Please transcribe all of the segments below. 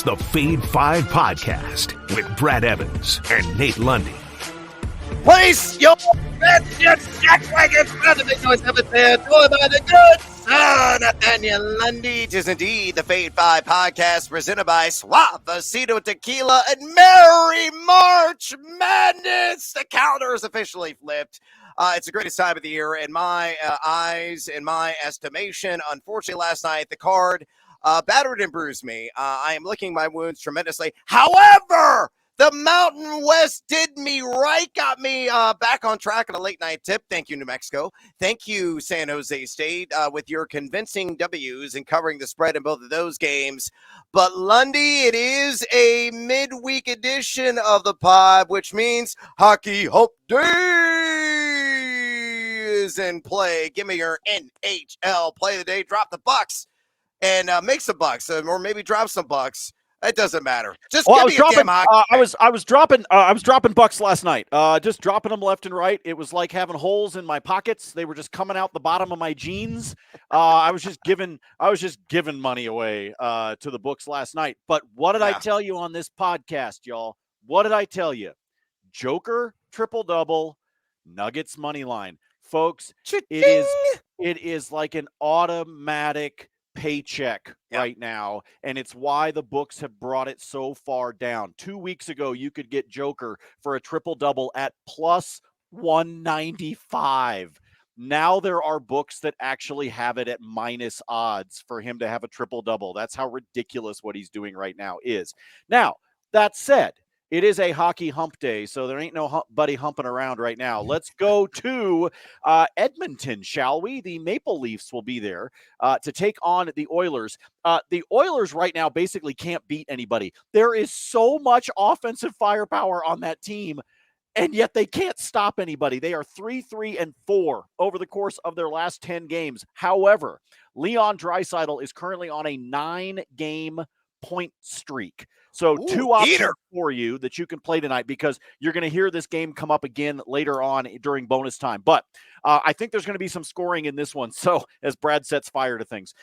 is the Fade 5 Podcast with Brad Evans and Nate Lundy. Place your bets, your jackwagons, for the big noise of there, joined by the good sir, Nathaniel Lundy. It is indeed the Fade 5 Podcast, presented by Suavecito Tequila and Merry March Madness. The calendar is officially flipped. It's the greatest time of the year in my eyes, in my estimation. Unfortunately, last night, the card battered and bruised me. I am licking my wounds tremendously. However, the Mountain West did me right, got me back on track on a late night tip. Thank you, New Mexico. Thank you, San Jose State, with your convincing W's and covering the spread in both of those games. But Lundy, it is a midweek edition of the pod, which means Hockey Hump Day is in play. Give me your NHL play of the day. Drop the bucks and make some bucks, or maybe drop some bucks. It doesn't matter. Just give me a damn hockey. I was dropping bucks last night. Just dropping them left and right. It was like having holes in my pockets. They were just coming out the bottom of my jeans. I was just giving money away to the books last night. But what did I tell you on this podcast, y'all? What did I tell you? Joker triple double, Nuggets money line, folks. It is like an automatic paycheck right now, and it's why the books have brought it so far down. 2 weeks ago, you could get Joker for a triple-double at plus 195. Now there are books that actually have it at minus odds for him to have a triple-double. That's how ridiculous what he's doing right now is. Now, that said, it is a hockey hump day, so there ain't no buddy humping around right now. Let's go to Edmonton, shall we? The Maple Leafs will be there to take on the Oilers. The Oilers right now basically can't beat anybody. There is so much offensive firepower on that team, and yet they can't stop anybody. They are 3-3-4 over the course of their last 10 games. However, Leon Draisaitl is currently on a 9-game point streak. So two options for you that you can play tonight, because you're going to hear this game come up again later on during bonus time. But I think there's going to be some scoring in this one. So as Brad sets fire to things.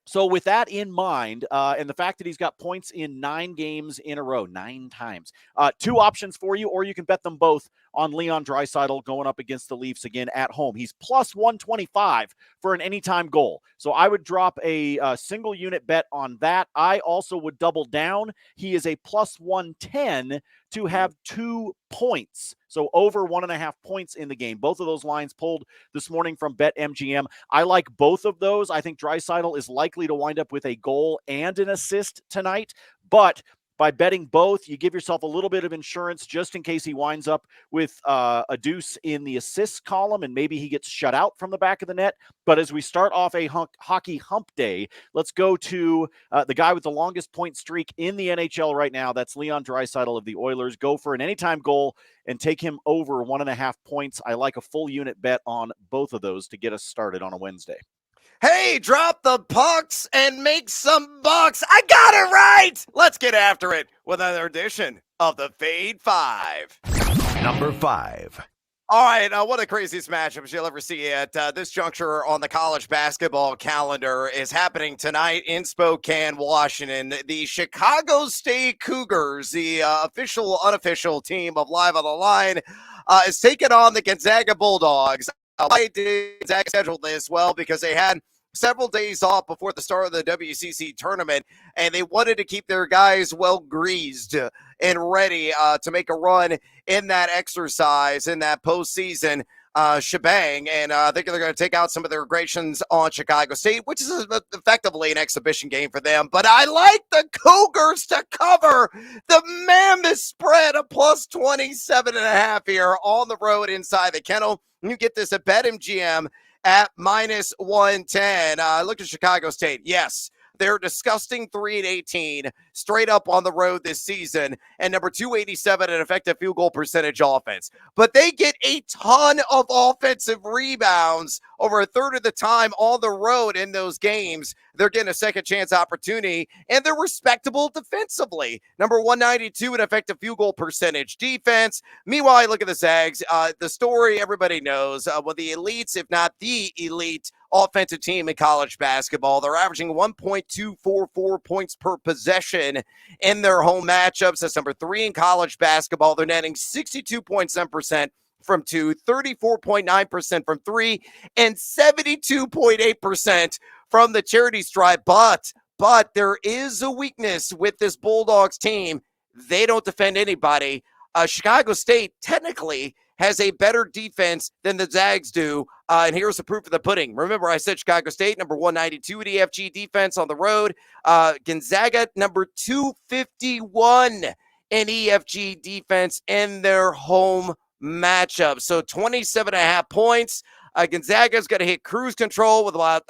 So with that in mind, and the fact that he's got points in 9 games in a row, 9 times, two options for you, or you can bet them both on Leon Draisaitl going up against the Leafs again at home. He's plus 125 for an anytime goal. So I would drop a single unit bet on that. I also would double down. He is a plus 110 to have 2 points. So over 1.5 points in the game. Both of those lines pulled this morning from BetMGM. I like both of those. I think Draisaitl is likely to wind up with a goal and an assist tonight, but by betting both, you give yourself a little bit of insurance just in case he winds up with a deuce in the assists column and maybe he gets shut out from the back of the net. But as we start off a hockey hump day, let's go to the guy with the longest point streak in the NHL right now. That's Leon Draisaitl of the Oilers. Go for an anytime goal and take him over 1.5 points. I like a full unit bet on both of those to get us started on a Wednesday. Hey, drop the pucks and make some bucks. I got it right. Let's get after it with another edition of the Fade 5. Number 5. All right, one of the craziest matchups you'll ever see at this juncture on the college basketball calendar is happening tonight in Spokane, Washington. The Chicago State Cougars, the official, unofficial team of Live on the Line, is taking on the Gonzaga Bulldogs. Why did Gonzaga schedule this? Well, because they had several days off before the start of the WCC tournament, and they wanted to keep their guys well greased and ready to make a run in that exercise, in that postseason shebang. And I think they're going to take out some of their aggressions on Chicago State, which is effectively an exhibition game for them. But I like the Cougars to cover the mammoth spread of plus 27.5 here on the road inside the kennel. You get this at BetMGM at minus 110. Look at Chicago State. Yes, they're disgusting 3-18 straight up on the road this season, and number 287 in effective field goal percentage offense. But they get a ton of offensive rebounds over a third of the time on the road in those games, they're getting a second chance opportunity, and they're respectable defensively. Number 192 in effective field goal percentage defense. Meanwhile, I look at the Zags. The story everybody knows. Well, the elites, if not the elite offensive team in college basketball, they're averaging 1.244 points per possession in their home matchups. That's number 3 in college basketball. They're netting 62.7% from 2, 34.9% from 3, and 72.8% from the charity stripe. But there is a weakness with this Bulldogs team. They don't defend anybody. Chicago State technically has a better defense than the Zags do. And here's the proof of the pudding. Remember, I said Chicago State, number 192 at EFG defense on the road. Gonzaga, number 251 in EFG defense in their home matchup. So 27.5 points. Gonzaga's got to hit cruise control with about,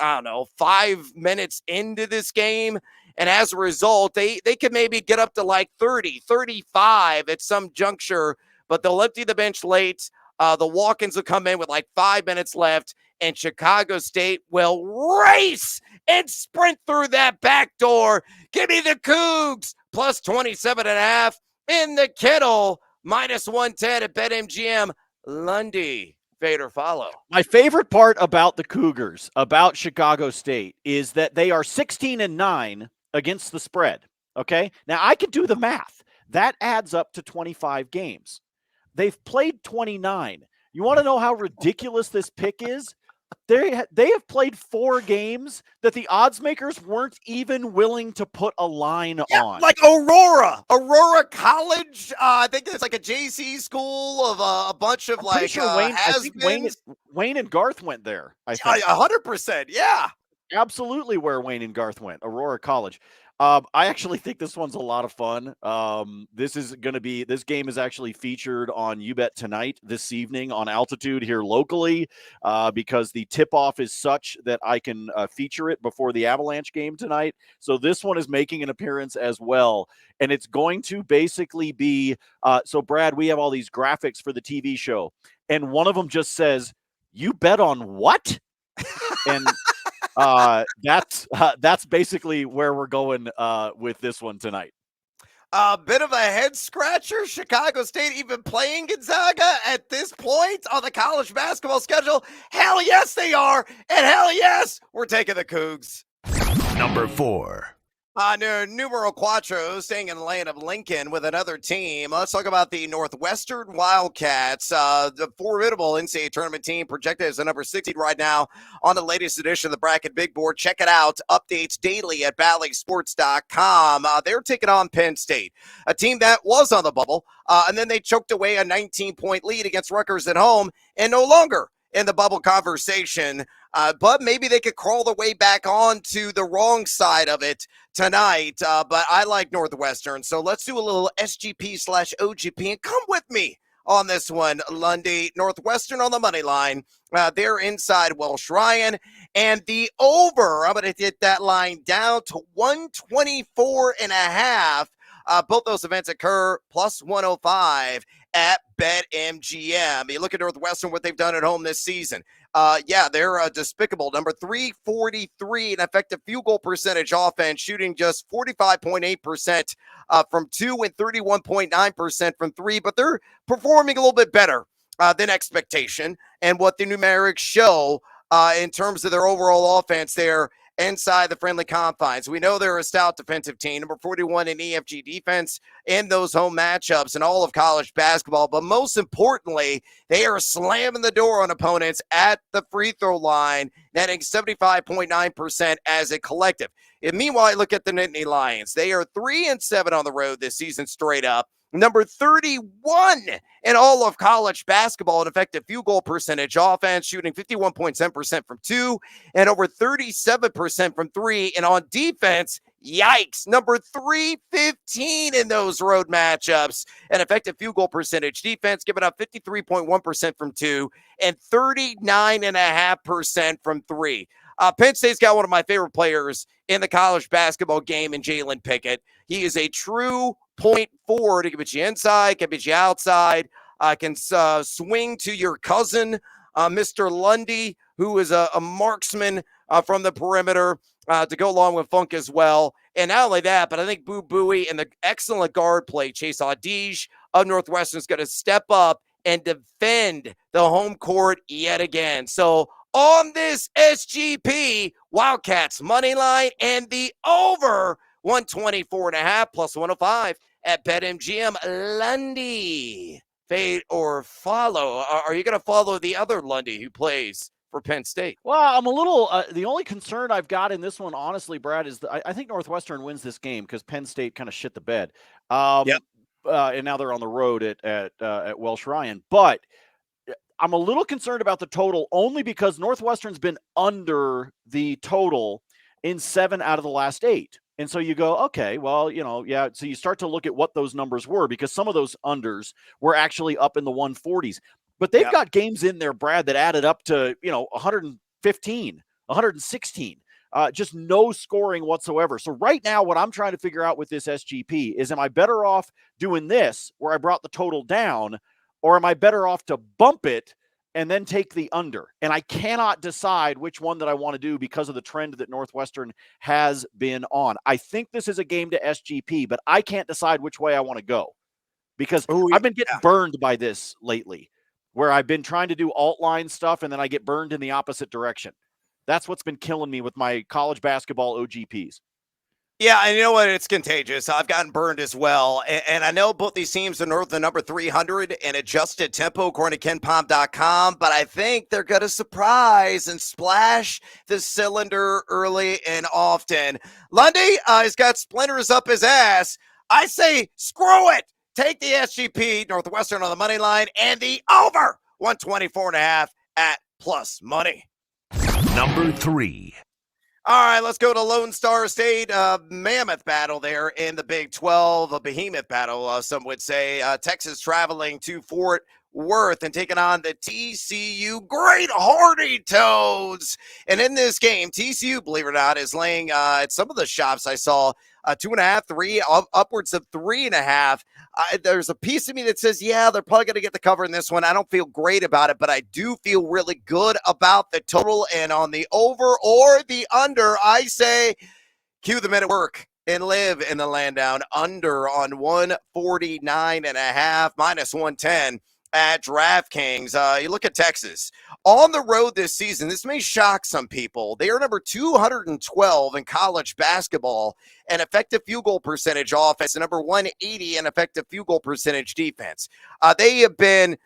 5 minutes into this game. And as a result, they could maybe get up to like 30, 35 at some juncture, but they'll empty the bench late. The walk-ins will come in with like 5 minutes left, and Chicago State will race and sprint through that back door. Give me the Cougs, plus 27.5 in the Kittle, minus 110 at BetMGM. Lundy, fade or follow? My favorite part about the Cougars, about Chicago State, is that they are 16-9 against the spread. Okay. Now I could do the math. That adds up to 25 games. They've played 29. You want to know how ridiculous this pick is? They have played 4 games that the odds makers weren't even willing to put a line on. Like Aurora College. I think it's like a JC school of a bunch of Wayne and Garth went there. I think 100%. Yeah. Absolutely where Wayne and Garth went, Aurora College. I actually think this one's a lot of fun. This game is actually featured on YouBet tonight, this evening on Altitude here locally, because the tip-off is such that I can feature it before the Avalanche game tonight. So this one is making an appearance as well. And it's going to basically be, so Brad, we have all these graphics for the TV show, and one of them just says, "You bet on what?" And that's basically where we're going with this one tonight. A bit of a head scratcher. Chicago State even playing Gonzaga at this point on the college basketball schedule. Hell yes, they are. And hell yes, we're taking the Cougs. Number 4. Numero cuatro, staying in the lane of Lincoln with another team. Let's talk about the Northwestern Wildcats, the formidable NCAA tournament team, projected as the number 16 right now on the latest edition of the Bracket Big Board. Check it out. Updates daily at BallySports.com. They're taking on Penn State, a team that was on the bubble, and then they choked away a 19-point lead against Rutgers at home and no longer in the bubble conversation. But maybe they could crawl their way back onto the wrong side of it tonight. But I like Northwestern. So let's do a little SGP/OGP and come with me on this one, Lundy. Northwestern on the money line. They're inside Welsh Ryan. And the over, I'm going to get that line down to 124.5. Both those events occur plus 105 at BetMGM. You look at Northwestern, what they've done at home this season. They're despicable. Number 343 in effective field goal percentage offense, shooting just 45.8% from 2 and 31.9% from 3. But they're performing a little bit better than expectation and what the numerics show in terms of their overall offense there inside the friendly confines. We know they're a stout defensive team, number 41 in EFG defense in those home matchups in all of college basketball. But most importantly, they are slamming the door on opponents at the free throw line, netting 75.9% as a collective. And meanwhile, look at the Nittany Lions. They are 3-7 on the road this season straight up. Number 31 in all of college basketball in effective field goal percentage offense, shooting 51.7% from 2 and over 37% from 3. And on defense, yikes, number 315 in those road matchups. An effective field goal percentage defense, giving up 53.1% from 2 and 39.5% from 3. Penn State's got one of my favorite players in the college basketball game in Jalen Pickett. He is a true point forward. He can put you inside, can put you outside, can swing to your cousin, Mr. Lundy, who is a marksman from the perimeter to go along with Funk as well. And not only that, but I think Boo Buie and the excellent guard play, Chase Audige of Northwestern, is going to step up and defend the home court yet again. So on this SGP, Wildcats money line and the over 124.5 plus 105 at BetMGM. Lundy, fade or follow? Are you going to follow the other Lundy who plays for Penn State? Well, I'm a little the only concern I've got in this one, honestly, Brad, is that I think Northwestern wins this game because Penn State kind of shit the bed. Yep. And now they're on the road at Welsh Ryan. But I'm a little concerned about the total only because Northwestern's been under the total in 7 out of the last 8. And so you go, okay, well, yeah. So you start to look at what those numbers were because some of those unders were actually up in the 140s. But they've got games in there, Brad, that added up to, 115, 116. Just no scoring whatsoever. So right now, what I'm trying to figure out with this SGP is, am I better off doing this where I brought the total down, or am I better off to bump it and then take the under? And I cannot decide which one that I want to do because of the trend that Northwestern has been on. I think this is a game to SGP, but I can't decide which way I want to go because I've been getting burned by this lately, where I've been trying to do alt line stuff and then I get burned in the opposite direction. That's what's been killing me with my college basketball OGPs. Yeah, and you know what? It's contagious. I've gotten burned as well. And I know both these teams are north of the number 300 in adjusted tempo, according to KenPom.com, but I think they're going to surprise and splash the cylinder early and often. Lundy has got splinters up his ass. I say, screw it. Take the SGP, Northwestern on the money line, and the over 124.5 at plus money. Number 3. All right, let's go to Lone Star State. Mammoth battle there in the Big 12, a behemoth battle, some would say. Texas traveling to Fort Worth and taking on the TCU Great Hardy Toads. And in this game, TCU, believe it or not, is laying at some of the shops I saw 2.5, 3, upwards of 3.5. There's a piece of me that says, yeah, they're probably going to get the cover in this one. I don't feel great about it, but I do feel really good about the total. And on the over or the under, I say cue the men at work and live in the land down under on 149.5 minus 110 at DraftKings. You look at Texas on the road this season. This may shock some people. They are number 212 in college basketball and effective field goal percentage offense, and number 180 in effective field goal percentage defense. They have been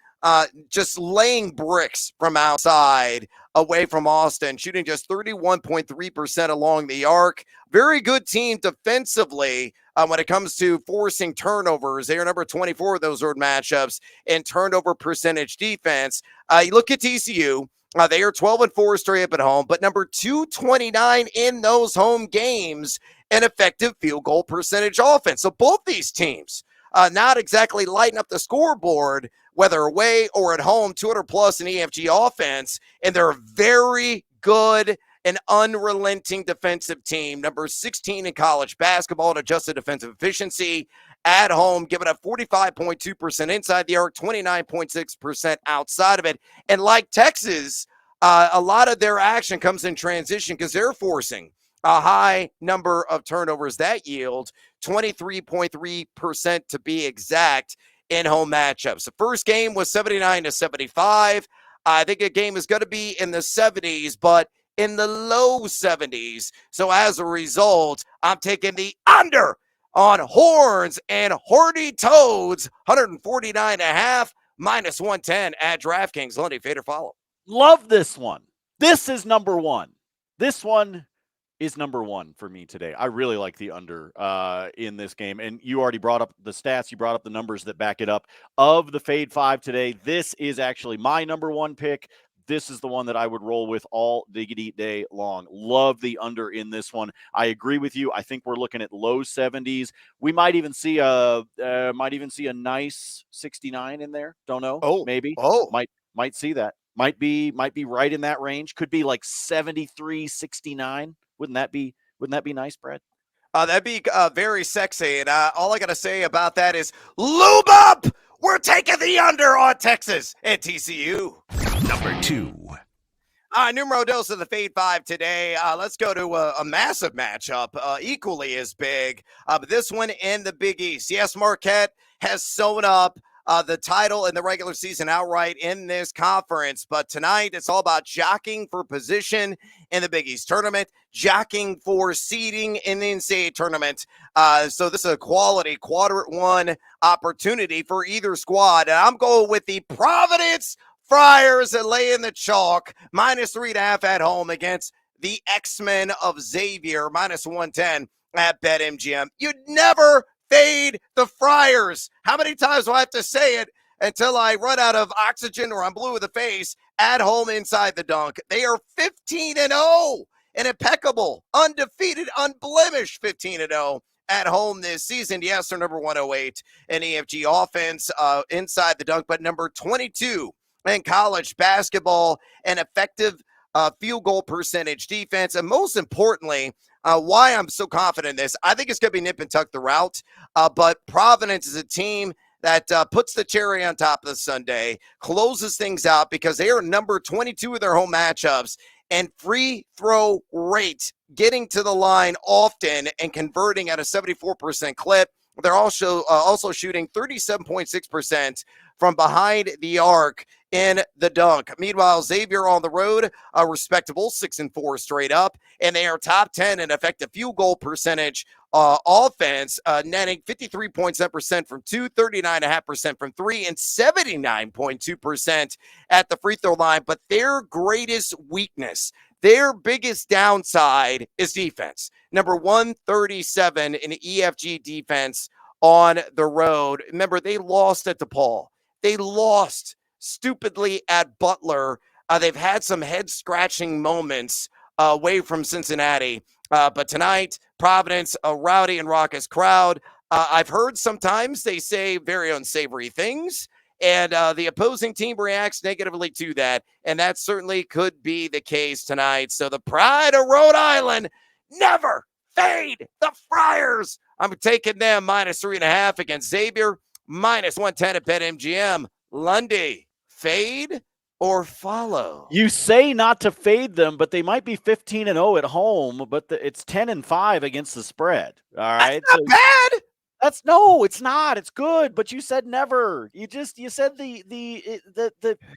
just laying bricks from outside away from Austin, shooting just 31.3% along the arc. Very good team defensively when it comes to forcing turnovers. They are number 24 of those road matchups in turnover percentage defense. You look at TCU. They are 12-4 straight up at home, but number 229 in those home games in effective field goal percentage offense. So both these teams not exactly lighting up the scoreboard, whether away or at home, 200 plus in EFG offense, and they're a very good and unrelenting defensive team. Number 16 in college basketball and adjusted defensive efficiency at home, giving up 45.2% inside the arc, 29.6% outside of it. And like Texas, a lot of their action comes in transition because they're forcing a high number of turnovers that yield 23.3% to be exact in home matchups. The first game was 79-75. I think the game is going to be in the 70s, but in the low 70s. So as a result, I'm taking the under on Horns and Hardy Toads, 149.5 minus 110 at DraftKings. Lundy, fade or follow? Love this one. This is number 1. This one is number 1 for me today. I really like the under in this game. And you already brought up the stats. You brought up the numbers that back it up. Of the Fade 5 today, this is actually my number 1 pick. This is the one that I would roll with all diggity day long. Love the under in this one. I agree with you. I think we're looking at low 70s. We might even see a nice 69 in there. Don't know. Maybe. Might see that. Might be right in that range. Could be like 73, 69. Wouldn't that be nice, Brad? That'd be very sexy. And all I got to say about that is lube up. We're taking the under on Texas and TCU. Number 2. Numero dos of the Fade 5 today. Let's go to a massive matchup, equally as big. But this one in the Big East. Yes, Marquette has sewn up the title in the regular season outright in this conference. But tonight, it's all about jockeying for position in the Big East tournament, jockeying for seeding in the NCAA tournament. So this is a quality quadrant one opportunity for either squad. And I'm going with the Providence Friars that lay in the chalk, -3.5 at home against the X-Men of Xavier, -110 at BetMGM. You'd never fade the Friars. How many times do I have to say it until I run out of oxygen or I'm blue in the face? At home inside the dunk. They are 15-0 and impeccable, undefeated, unblemished 15-0 at home this season. Yes, they're number 108 in EFG offense inside the dunk, but number 22 in college basketball, an effective field goal percentage defense. And most importantly, why I'm so confident in this, I think it's going to be nip and tuck throughout. But Providence is a team that puts the cherry on top of the sundae, closes things out because they are number 22 of their home matchups, and free throw rate, getting to the line often and converting at a 74% clip. They're also shooting 37.6% from behind the arc in the dunk. Meanwhile, Xavier on the road, a respectable 6-4 straight up, and they are top 10 in effective field goal percentage offense, netting 53.7% from 2, 39.5% from 3, and 79.2% at the free throw line. But their greatest weakness, their biggest downside is defense. Number 137 in EFG defense on the road. Remember, they lost at DePaul. They lost stupidly at Butler. They've had some head-scratching moments away from Cincinnati. But tonight, Providence, a rowdy and raucous crowd. I've heard sometimes they say very unsavory things, and the opposing team reacts negatively to that, and that certainly could be the case tonight. So the pride of Rhode Island, never fade the Friars. I'm taking them -3.5 against Xavier, -110 at BetMGM. Lundy, fade or follow? You say not to fade them, but they might be 15-0 at home, but it's 10-5 against the spread. All right. That's not bad. No, it's not. It's good, but you said never. You said the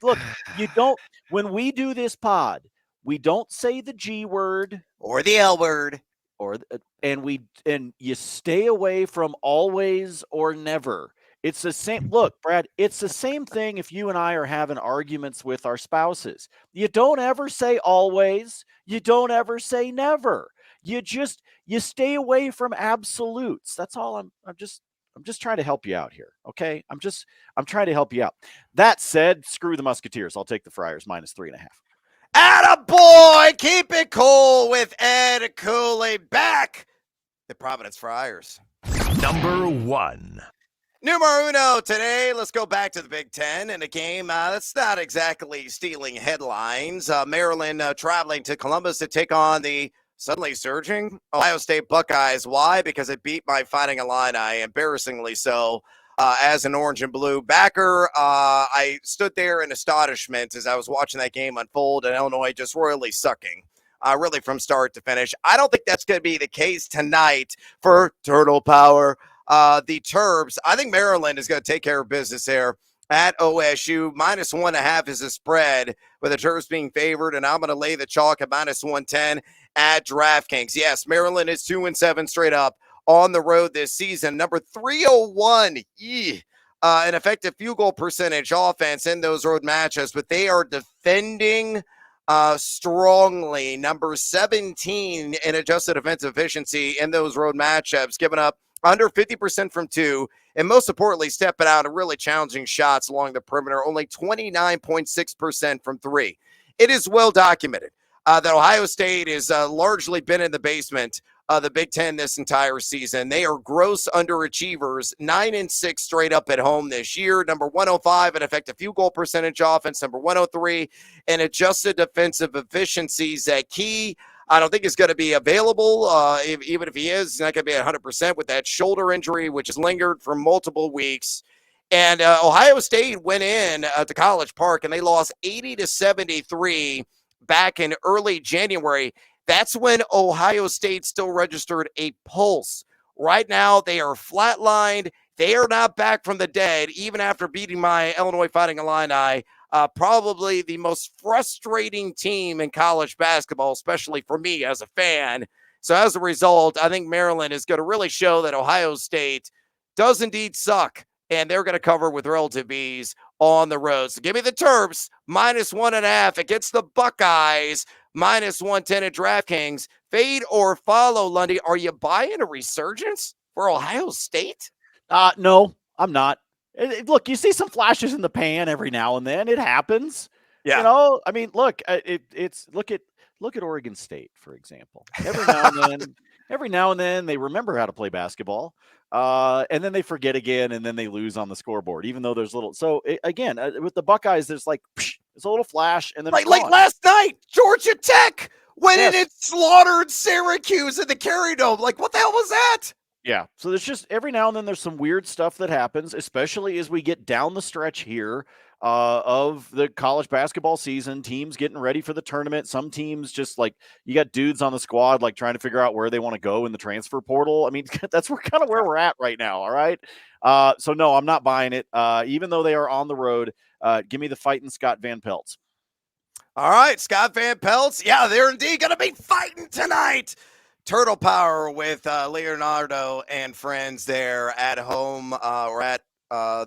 look, you don't, when we do this pod, we don't say the G word or the L word, and you stay away from always or never. It's the same. Look, Brad, it's the same thing if you and I are having arguments with our spouses. You don't ever say always. You don't ever say never. You stay away from absolutes. That's all. I'm just trying to help you out here. Okay. I'm trying to help you out. That said, screw the Musketeers. I'll take the Friars -3.5. Attaboy! Keep it cool with Ed Cooley. Back the Providence Friars. Number 1. Numero uno today. Let's go back to the Big Ten in a game that's not exactly stealing headlines. Maryland traveling to Columbus to take on the suddenly surging Ohio State Buckeyes. Why? Because it beat my Fighting Illini, embarrassingly so. As an orange and blue backer, I stood there in astonishment as I was watching that game unfold, and Illinois just royally sucking, really from start to finish. I don't think that's going to be the case tonight for Turtle Power. The Terps. I think Maryland is going to take care of business there at OSU. -1.5 is the spread, with the Terps being favored, and I'm going to lay the chalk at -110 at DraftKings. Yes, Maryland is 2-7 straight up on the road this season. Number 301, an effective field goal percentage offense in those road matchups, but they are defending strongly. Number 17 in adjusted offensive efficiency in those road matchups, giving up under 50% from 2, and most importantly, stepping out and really challenging shots along the perimeter, only 29.6% from 3. It is well documented that Ohio State has largely been in the basement of the Big Ten this entire season. They are gross underachievers, 9-6 straight up at home this year. Number 105 in effective field goal percentage offense, number 103 in adjusted defensive efficiencies. That key, I don't think is going to be available. Even if he is, he's not going to be 100% with that shoulder injury, which has lingered for multiple weeks. And Ohio State went in to College Park, and they lost 80-73 back in early January, that's when Ohio State still registered a pulse. Right now, they are flatlined. They are not back from the dead, even after beating my Illinois Fighting Illini. Probably the most frustrating team in college basketball, especially for me as a fan. So as a result, I think Maryland is going to really show that Ohio State does indeed suck, and they're going to cover with relative ease on the road. So give me the Terps, -1.5 against the Buckeyes, -110 at DraftKings. Fade or follow, Lundy. Are you buying a resurgence for Ohio State? No, I'm not. Look, you see some flashes in the pan every now and then. It happens. Yeah. You know, I mean, look, it's look at Oregon State, for example. Every now and then they remember how to play basketball. And then they forget again, and then they lose on the scoreboard, even though there's little. So again, with the Buckeyes, there's like it's a little flash, and then like last night, Georgia Tech went in and slaughtered Syracuse in the Carry Dome. Like, what the hell was that? Yeah. So there's just every now and then there's some weird stuff that happens, especially as we get down the stretch here of the college basketball season, teams getting ready for the tournament. Some teams just like you got dudes on the squad like trying to figure out where they want to go in the transfer portal. I mean, that's kind of where we're at right now. All right. So no, I'm not buying it. Even though they are on the road, give me the fighting Scott Van Pelt's. All right, Scott Van Pelt's. Yeah, they're indeed going to be fighting tonight. Turtle Power with Leonardo and friends there at home or at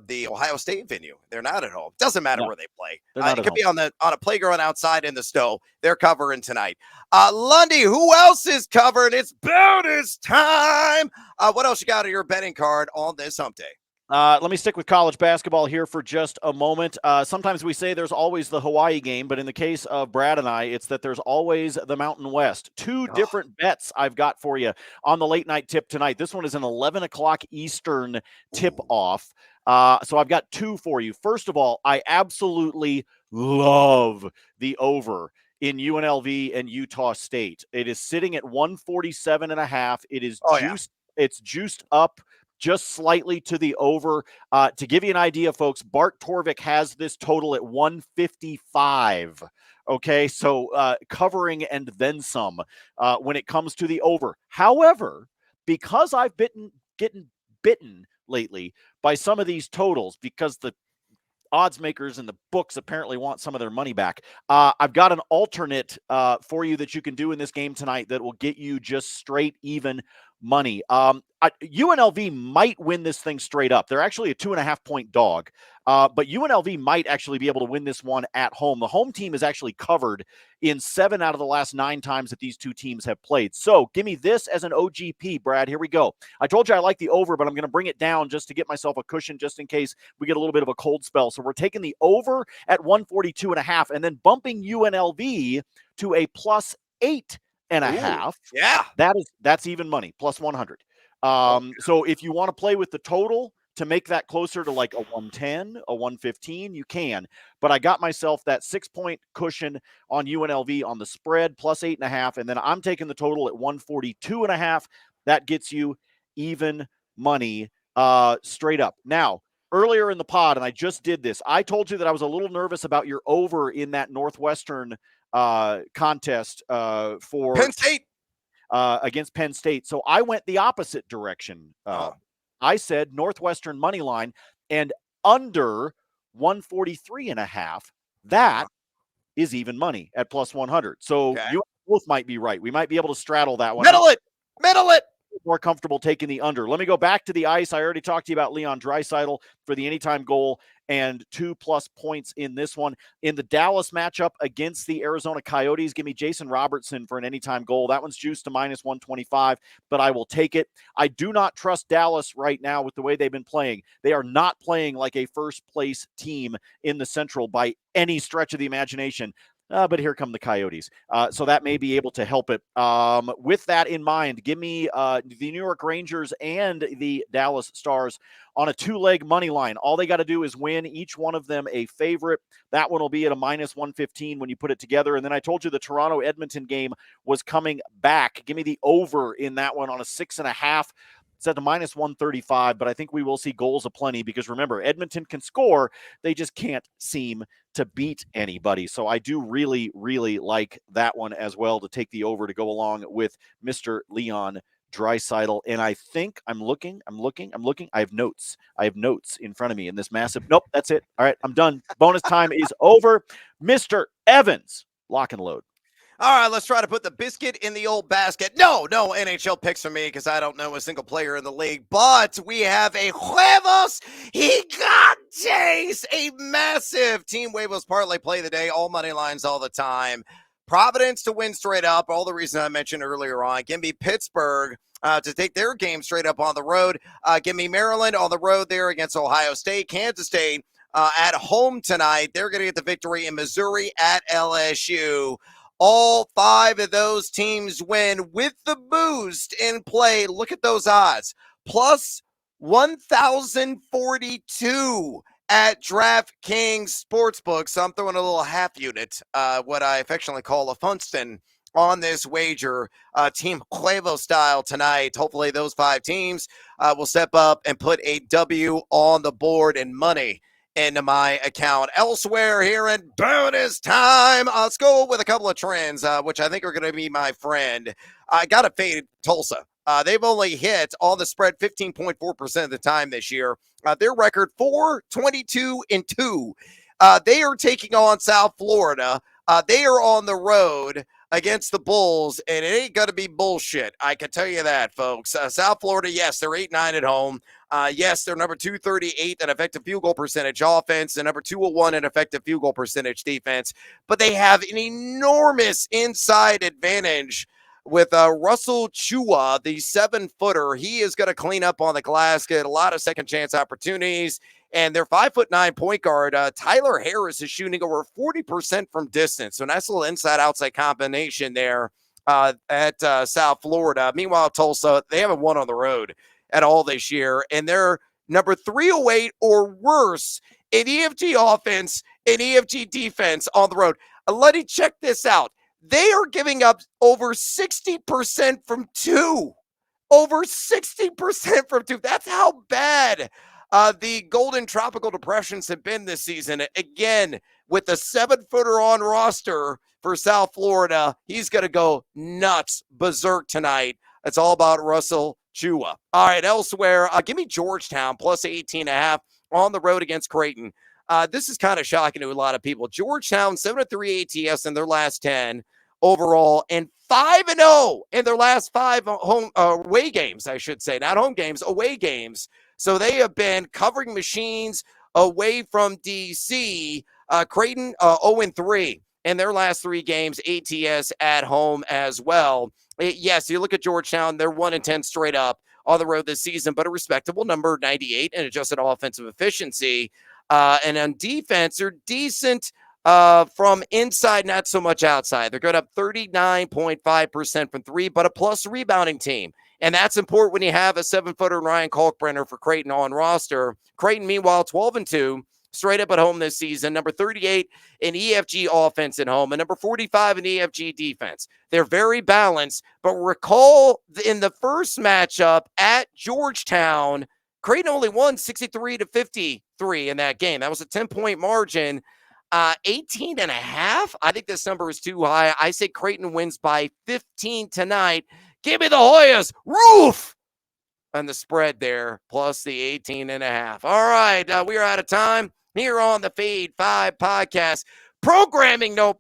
the Ohio State venue. They're not at home. Doesn't matter where they play. It could be on a playground outside in the snow. They're covering tonight. Lundy, who else is covered? It's bonus time. What else you got on your betting card on this hump day? Let me stick with college basketball here for just a moment. Sometimes we say there's always the Hawaii game, but in the case of Brad and I, it's that there's always the Mountain West. Two different bets I've got for you on the late night tip tonight. This one is an 11 o'clock Eastern tip off. So I've got two for you. First of all, I absolutely love the over in UNLV and Utah State. It is sitting at 147.5. It is juiced. Yeah. It's juiced up just slightly to the over. To give you an idea, folks, Bart Torvik has this total at 155. Okay, so covering and then some when it comes to the over. However, because I've getting bitten lately by some of these totals, because the odds makers and the books apparently want some of their money back, I've got an alternate for you that you can do in this game tonight that will get you just straight even money. UNLV might win this thing straight up. They're actually a 2.5-point dog, but UNLV might actually be able to win this one at home. The home team is actually covered in 7 out of the last 9 times that these two teams have played. So give me this as an OGP, Brad. Here we go. I told you I like the over, but I'm going to bring it down just to get myself a cushion just in case we get a little bit of a cold spell. So we're taking the over at 142.5 and then bumping UNLV to a +8.5. Ooh, yeah. That's even money, +100. So if you want to play with the total to make that closer to like a 110, a 115, you can. But I got myself that 6-point cushion on UNLV on the spread, +8.5. And then I'm taking the total at 142.5. That gets you even money straight up. Now, earlier in the pod, and I just did this, I told you that I was a little nervous about your over in that Northwestern contest for Penn State. Against Penn State. So I went the opposite direction. I said Northwestern money line and under 143.5. That is even money at +100. So you both might be right. We might be able to straddle that one. Middle it. More comfortable taking the under. Let me go back to the ice. I already talked to you about Leon Draisaitl for the anytime goal and 2+ points in this one. In the Dallas matchup against the Arizona Coyotes, give me Jason Robertson for an anytime goal. That one's juiced to -125, but I will take it. I do not trust Dallas right now with the way they've been playing. They are not playing like a first-place team in the Central by any stretch of the imagination. But here come the Coyotes. So that may be able to help it. With that in mind, give me the New York Rangers and the Dallas Stars on a 2-leg money line. All they got to do is win, each one of them a favorite. That one will be at a -115 when you put it together. And then I told you the Toronto-Edmonton game was coming back. Give me the over in that one on a 6.5. It's at the minus 135, but I think we will see goals aplenty because remember, Edmonton can score. They just can't seem to beat anybody. So I do really, really like that one as well to take the over to go along with Mr. Leon Draisaitl. And I think I'm looking. I have notes in front of me in this massive. Nope, that's it. All right, I'm done. Bonus time is over. Mr. Evans, lock and load. All right, let's try to put the biscuit in the old basket. No NHL picks for me because I don't know a single player in the league. But we have a Huevos Gigantes, a massive Team Huevos parlay play of the day. All money lines all the time. Providence to win straight up. All the reasons I mentioned earlier on. Give me Pittsburgh to take their game straight up on the road. Give me Maryland on the road there against Ohio State. Kansas State at home tonight. They're going to get the victory in Missouri at LSU. All 5 of those teams win with the boost in play. Look at those odds. Plus 1,042 at DraftKings Sportsbook. So I'm throwing a little half unit, what I affectionately call a Funston, on this wager, Team Huevo style tonight. Hopefully those 5 teams will step up and put a W on the board and money into my account. Elsewhere here in bonus time, let's go with a couple of trends, which I think are going to be my friend. I got to fade Tulsa. They've only hit on the spread 15.4% of the time this year. Their record 4-22-2. They are taking on South Florida. They are on the road against the Bulls, and it ain't going to be bullshit. I can tell you that, folks. South Florida, yes, they're 8-9 at home. Yes, they're number 238 in effective field goal percentage offense and number 201 in effective field goal percentage defense. But they have an enormous inside advantage with Russell Chua, the 7-footer. He is going to clean up on the glass, get a lot of second chance opportunities. And their 5'9" point guard, Tyler Harris, is shooting over 40% from distance. So nice little inside-outside combination there at South Florida. Meanwhile, Tulsa, they haven't won on the road at all this year. And they're number 308 or worse in EFG offense and EFG defense on the road. Let me check this out. They are giving up over 60% from 2. Over 60% from 2. That's how bad the Golden Tropical Depressions have been this season. Again, with the 7-footer on roster for South Florida, he's going to go nuts, berserk tonight. It's all about Russell Chua. All right, elsewhere, give me Georgetown plus 18.5 on the road against Creighton. This is kind of shocking to a lot of people. Georgetown, 7-3 ATS in their last 10 overall, and 5-0 in their last 5 home away games, I should say. Not home games, away games. So they have been covering machines away from DC. Creighton 0-3 in their last 3 games, ATS at home as well. Yes, you look at Georgetown, they're 1-10 straight up on the road this season, but a respectable number, 98, and adjusted offensive efficiency. And on defense, they're decent from inside, not so much outside. They're good up 39.5% from 3, but a plus rebounding team. And that's important when you have a 7-footer Ryan Kalkbrenner for Creighton on roster. Creighton, meanwhile, 12-2, straight up at home this season. Number 38 in EFG offense at home and number 45 in EFG defense. They're very balanced, but recall in the first matchup at Georgetown, Creighton only won 63-53 in that game. That was a 10-point margin. 18.5. I think this number is too high. I say Creighton wins by 15 tonight. Give me the Hoyas. Roof on the spread there, plus the 18.5. All right, we are out of time here on the Fade 5 podcast. Programming note.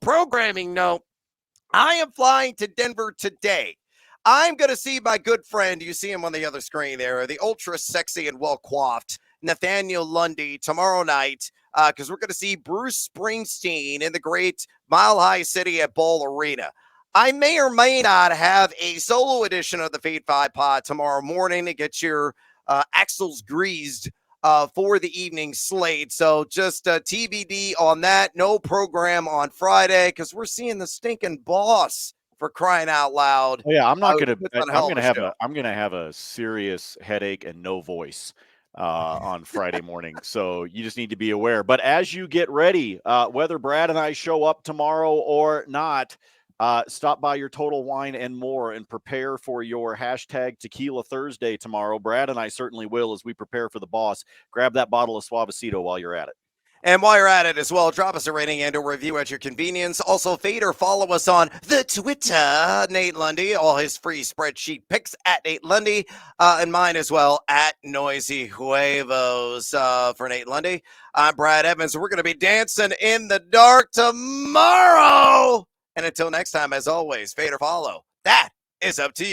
I am flying to Denver today. I'm going to see my good friend, you see him on the other screen there, the ultra sexy and well-coiffed Nathaniel Lundy tomorrow night, because we're going to see Bruce Springsteen in the great Mile High City at Ball Arena. I may or may not have a solo edition of the Fade 5 pod tomorrow morning to get your axles greased for the evening slate. So just TBD on that. No program on Friday because we're seeing the stinking boss, for crying out loud. Oh, yeah, I'm gonna have a serious headache and no voice on Friday morning. So you just need to be aware. But as you get ready, whether Brad and I show up tomorrow or not, Stop by your Total Wine and More and prepare for your hashtag Tequila Thursday tomorrow. Brad and I certainly will as we prepare for the boss. Grab that bottle of Suavecito while you're at it. And while you're at it as well, drop us a rating and a review at your convenience. Also, fade or follow us on the Twitter, Nate Lundy, all his free spreadsheet picks at Nate Lundy, and mine as well at Noisy Huevos. For Nate Lundy, I'm Brad Evans. We're going to be dancing in the dark tomorrow. And until next time, as always, fade or follow. That is up to you.